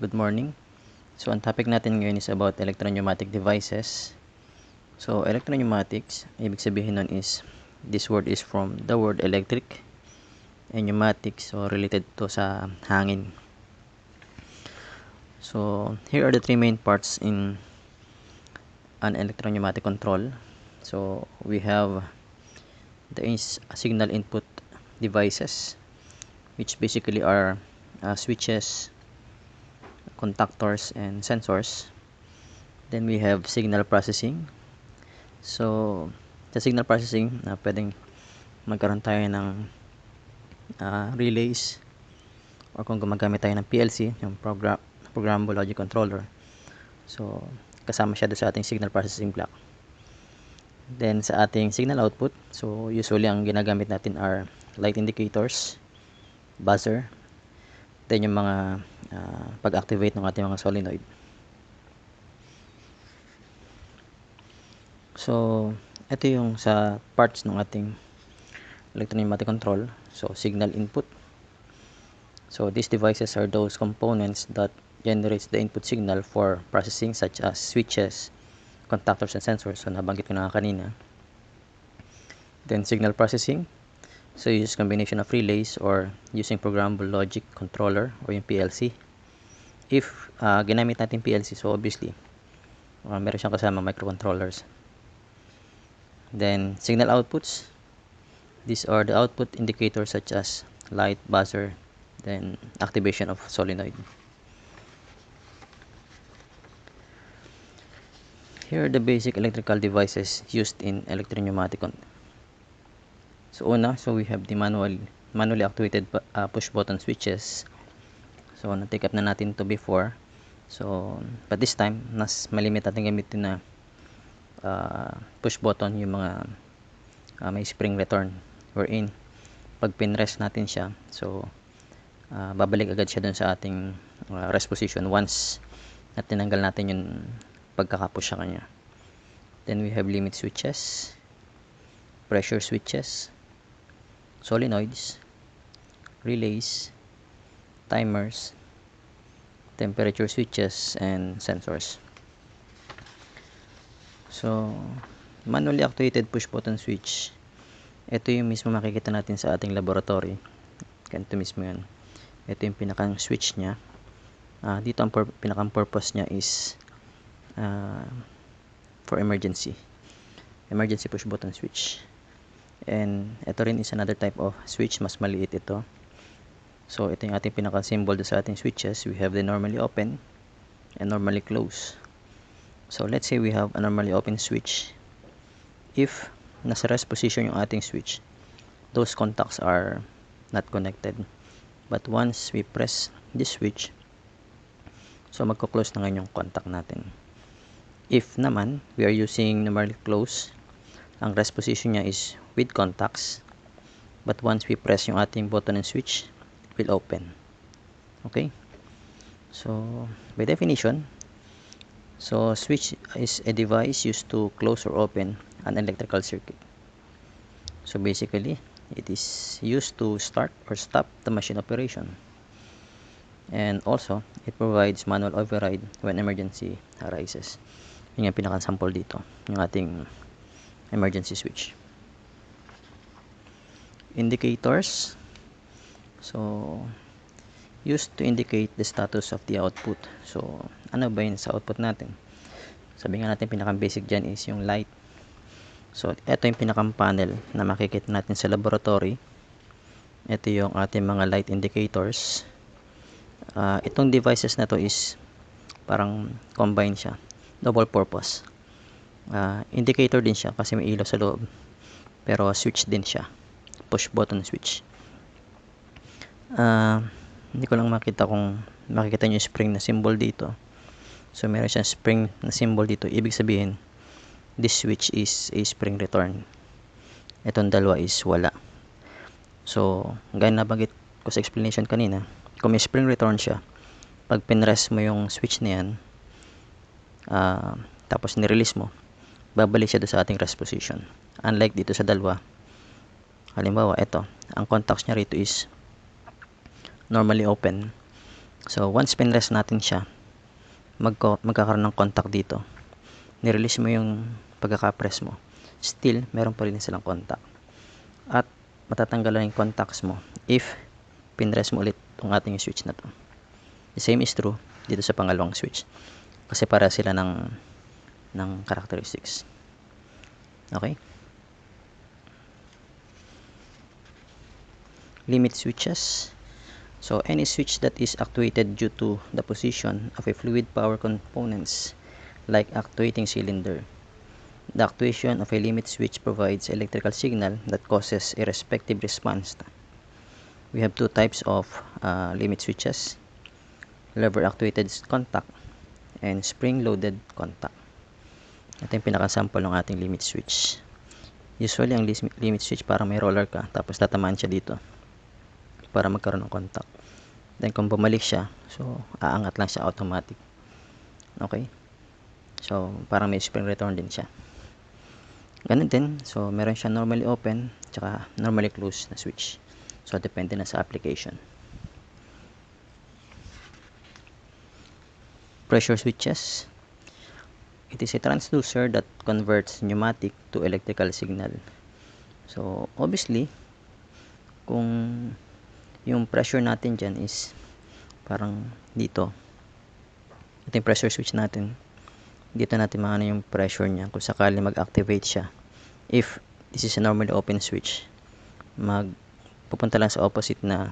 Good morning. So, ang topic natin ngayon is about electro-pneumatic devices. So, electro-pneumatics, ibig sabihin nun is, this word is from the word electric and pneumatics, so related to sa hangin. So, here are the three main parts in an electro-pneumatic control. So, we have the signal input devices, which basically are switches, contactors, and sensors. Then we have signal processing. So, sa signal processing, pwedeng magkaroon tayo ng relays, or kung gumagamit tayo ng PLC, yung Programmable Logic Controller. So, kasama siya doon sa ating signal processing block. Then, sa ating signal output, so usually ang ginagamit natin are light indicators, buzzer, then yung mga pag-activate ng ating mga solenoid. So, ito yung sa parts ng ating electro-pneumatic control. So, signal input. So, these devices are those components that generates the input signal for processing, such as switches, contactors, and sensors. So, nabanggit ko na kanina. Then, signal processing. So, use combination of relays or using programmable logic controller or yung PLC. If ginamit natin PLC, so obviously, meron siyang kasama microcontrollers. Then, signal outputs. These are the output indicators such as light, buzzer, then activation of solenoid. Here are the basic electrical devices used in electro-pneumatic. So, we have the manually actuated push button switches. So, na-take up na natin to before. So, but this time, malimit natin gamitin na push button, yung mga may spring return, wherein pag pinrest natin siya, so babalik agad siya dun sa ating rest position once na tinanggal natin yung pagkakapush sa kanya. Then we have limit switches, pressure switches, solenoids, relays, timers, temperature switches, and sensors. So, manually actuated push button switch, ito yung mismo makikita natin sa ating laboratory. Ganito mismo yan. Ito yung pinakang switch nya. Dito ang pinakang purpose nya is for emergency push button switch. And ito rin is another type of switch, mas maliit ito. So, ito yung ating pinaka symbol sa ating switches. We have the normally open and normally close. So, let's say we have a normally open switch. If nasa rest position yung ating switch, those contacts are not connected. But once we press this switch, so magko-close na ngayon yung contact natin. If naman, we are using normally close, ang rest position niya is with contacts. But once we press yung ating button and switch, it will open. Okay? So, by definition, so switch is a device used to close or open an electrical circuit. So basically, it is used to start or stop the machine operation. And also, it provides manual override when emergency arises. Yung pinaka-sample dito, yung ating emergency switch. Indicators. So, used to indicate the status of the output. So, ano ba yun sa output natin? Sabi nga natin, pinaka-basic dyan is yung light. So, ito yung pinakang panel na makikita natin sa laboratory. Ito yung ating mga light indicators. Itong devices na to is parang combine siya. Double purpose. Indicator din siya kasi may ilaw sa loob. Pero switch din siya. Push button switch. Hindi ko lang makita kung makikita nyo yung spring na symbol dito. So, meron siyang spring na symbol dito. Ibig sabihin, this switch is a spring return. Itong dalawa is wala. So, gaya na nabanggit ko sa explanation kanina, kung may spring return siya, pag pinrest mo yung switch na yan, tapos nirelease mo, babalik siya doon sa ating rest position. Unlike dito sa dalawa, halimbawa, ito, ang contacts niya rito is normally open. So, once pinrest natin siya, magkakaroon ng contact dito. Nirelease mo yung pagkaka-press mo. Still, meron pa rin silang contact. At matatanggalan yung contacts mo if pinrest mo ulit itong ating switch na to. The same is true dito sa pangalawang switch. Kasi para sila ng characteristics. Okay? Limit switches. So, any switch that is actuated due to the position of a fluid power components like actuating cylinder. The actuation of a limit switch provides electrical signal that causes a respective response. We have two types of limit switches: lever actuated contact and spring loaded contact. Ito yung pinaka-sample ng ating limit switch. Usually ang limit switch parang may roller ka, tapos tatamaan siya dito para magkaroon ng contact. Then kung bumalik siya, so aangat lang siya automatic. Okay? So parang may spring return din siya. Ganun din. So meron siya normally open tsaka normally closed na switch. So depende na sa application. Pressure switches. It is a transducer that converts pneumatic to electrical signal. So obviously, kung yung pressure natin dyan is parang dito, ito yung pressure switch natin, dito natin maano yung pressure niya kung sakali mag-activate siya. If this is a normally open switch, pupunta lang sa opposite na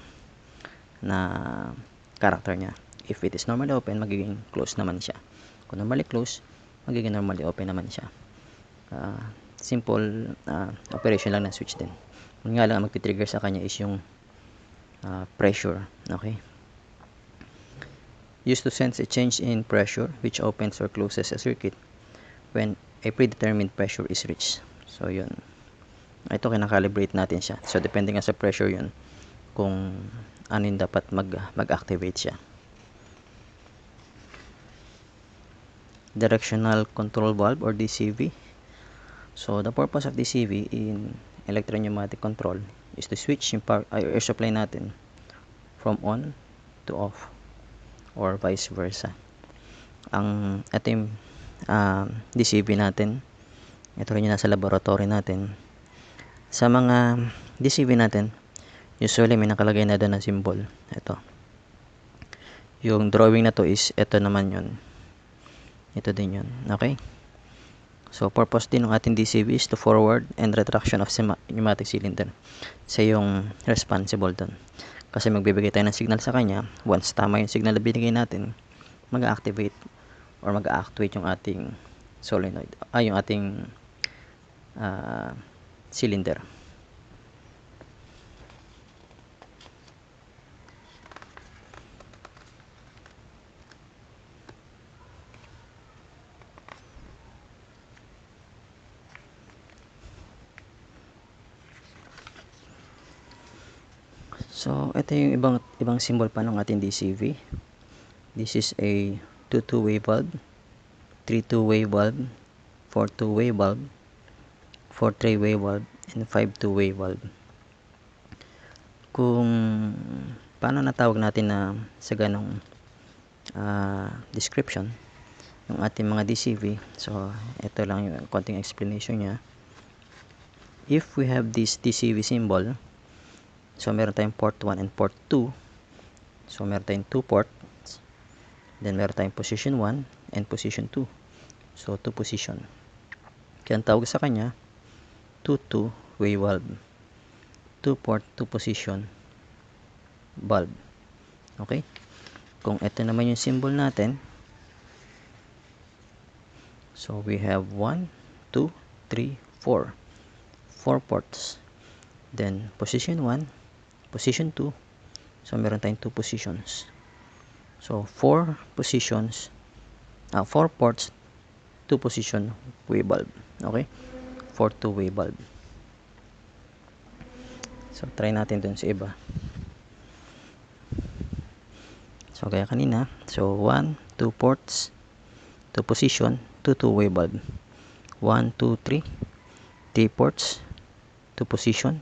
character niya. If it is normally open, magiging close naman siya. Kung normally close, magiging normally open naman siya. Simple operation lang ng switch din. Kung nga lang ang magti-trigger sa kanya is yung pressure. Okay? Used to sense a change in pressure which opens or closes a circuit when a predetermined pressure is reached. So yun. Ito kinakalibrate natin siya. So depending sa pressure yun kung ano yung dapat mag-activate siya. Directional control valve or DCV. So the purpose of DCV in electropneumatic control is to switch yung air supply natin from on to off or vice versa. Ito yung DCV natin. Ito rin yung nasa laboratory natin. Sa mga DCV natin, usually may nakalagay na doon na symbol. Ito. Yung drawing na to is ito naman yun. Ito din yun. Okay? So, purpose din ng ating DCV is to forward and retraction of pneumatic cylinder. Siya yung responsible dun. Kasi magbibigay tayo ng signal sa kanya. Once tama yung signal na binigay natin, mag-activate or mag-actuate yung ating solenoid. Yung ating cylinder. So, ito yung ibang symbol pa ng ating DCV. This is a 2 two-way valve, 3 two-way valve, 4 two-way valve, 4 three-way valve, and 5 two-way valve. Kung paano natawag natin na sa ganong description yung ating mga DCV. So, ito lang yung konting explanation niya. If we have this DCV symbol, so meron tayong port 1 and port 2. So meron tayong 2 ports. Then meron tayong position 1 and position 2. So 2 position. Kaya ang tawag sa kanya 2 two-way valve. 2 port 2 position valve. Okay? Kung ito naman yung symbol natin, so we have 1, 2, 3, 4. 4 ports. Then position 1, position 2. So meron tayong 2 positions. So 4 positions, 4 ports, 2 position way valve. Okay? 4 two-way valve. So try natin dun sa iba. So kaya kanina, so 1, 2 ports, 2 position, 2 two-way valve. 1, 2, 3. 3 ports, 2 position,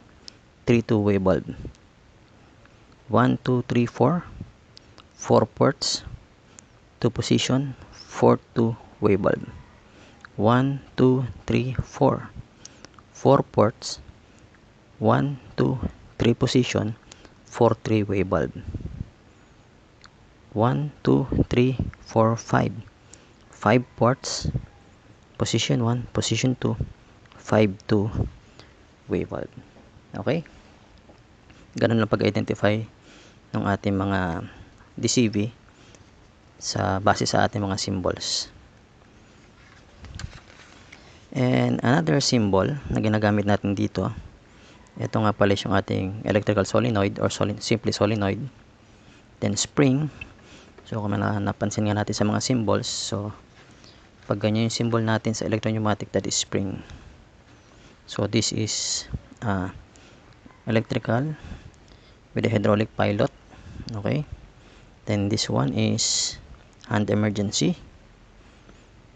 3 two-way valve. 1, 2, 3, 4. 4 ports, 2 position, 4 two-way bulb. 1, 2, 3, 4. 4 ports, 1, 2, 3 position, 4 three-way bulb. 1, 2, 3, 4, 5. 5 ports, position 1, position 2, 5 two-way bulb. Okay? Ganun lang pag-identify ng ating mga DCV base sa ating mga symbols. And another symbol na ginagamit natin dito, ito nga pala yung ating electrical solenoid or simply solenoid. Then spring. So kung napansin nga natin sa mga symbols, so pag ganyan yung symbol natin sa electro-pneumatic, that is spring. So this is electrical with a hydraulic pilot. Okay. Then this one is hand emergency.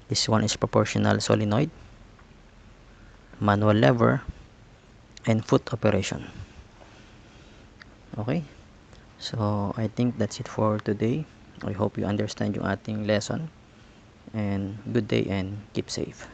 This one is proportional solenoid, manual lever, and foot operation. Okay, so I think that's it for today. I hope you understand yung ating lesson, and good day and keep safe.